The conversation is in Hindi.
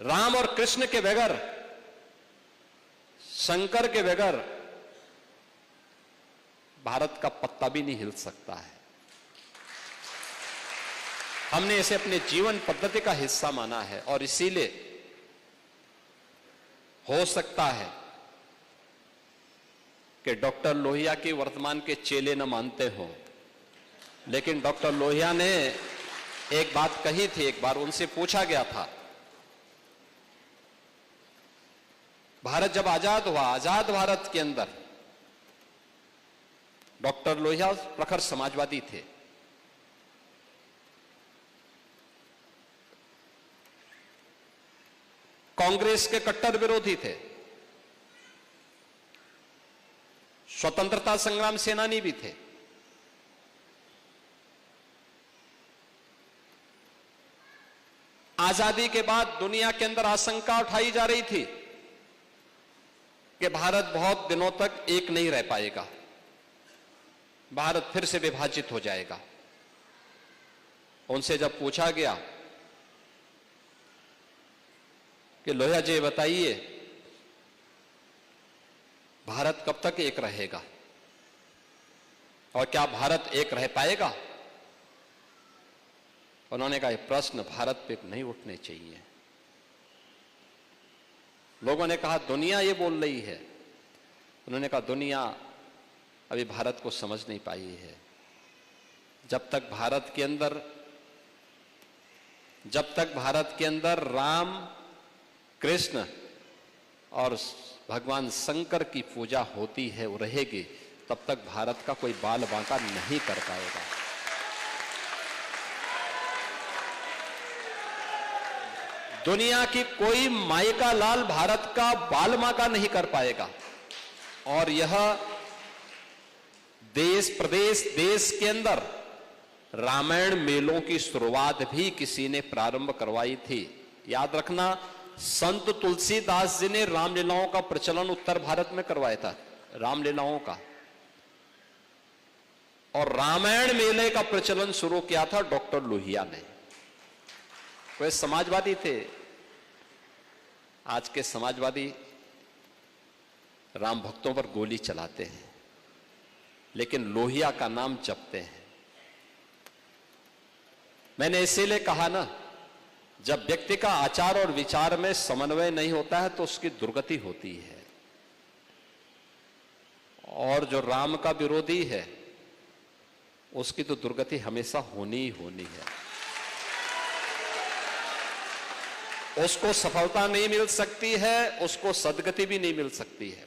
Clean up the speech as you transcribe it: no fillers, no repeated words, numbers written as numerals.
राम और कृष्ण के बगैर, शंकर के बगैर भारत का पत्ता भी नहीं हिल सकता है। हमने इसे अपने जीवन पद्धति का हिस्सा माना है और इसीलिए हो सकता है कि डॉक्टर लोहिया की वर्तमान के चेले न मानते हो, लेकिन डॉक्टर लोहिया ने एक बात कही थी। एक बार उनसे पूछा गया था, भारत जब आजाद हुआ, आजाद भारत के अंदर डॉक्टर लोहिया प्रखर समाजवादी थे। कांग्रेस के कट्टर विरोधी थे, स्वतंत्रता संग्राम सेनानी भी थे। आजादी के बाद दुनिया के अंदर आशंका उठाई जा रही थी कि भारत बहुत दिनों तक एक नहीं रह पाएगा, भारत फिर से विभाजित हो जाएगा। उनसे जब पूछा गया कि लोहिया जी बताइए, भारत कब तक एक रहेगा और क्या भारत एक रह पाएगा? उन्होंने कहा, यह प्रश्न भारत पे नहीं उठने चाहिए। लोगों ने कहा, दुनिया ये बोल रही है। उन्होंने कहा, दुनिया अभी भारत को समझ नहीं पाई है। जब तक भारत के अंदर राम, कृष्ण और भगवान शंकर की पूजा होती है, वो रहेगी, तब तक भारत का कोई बाल बांका नहीं कर पाएगा। दुनिया की कोई माई का लाल भारत का बाल बांका नहीं कर पाएगा। और यह देश प्रदेश देश के अंदर रामायण मेलों की शुरुआत भी किसी ने प्रारंभ करवाई थी। याद रखना, संत तुलसीदास जी ने रामलीलाओं का प्रचलन उत्तर भारत में करवाया था, रामलीलाओं का। और रामायण मेले का प्रचलन शुरू किया था डॉक्टर लोहिया ने। वे समाजवादी थे। आज के समाजवादी राम भक्तों पर गोली चलाते हैं, लेकिन लोहिया का नाम जपते हैं। मैंने इसीलिए कहा ना, जब व्यक्ति का आचार और विचार में समन्वय नहीं होता है तो उसकी दुर्गति होती है। और जो राम का विरोधी है उसकी तो दुर्गति हमेशा होनी ही होनी है। उसको सफलता नहीं मिल सकती है, उसको सदगति भी नहीं मिल सकती है।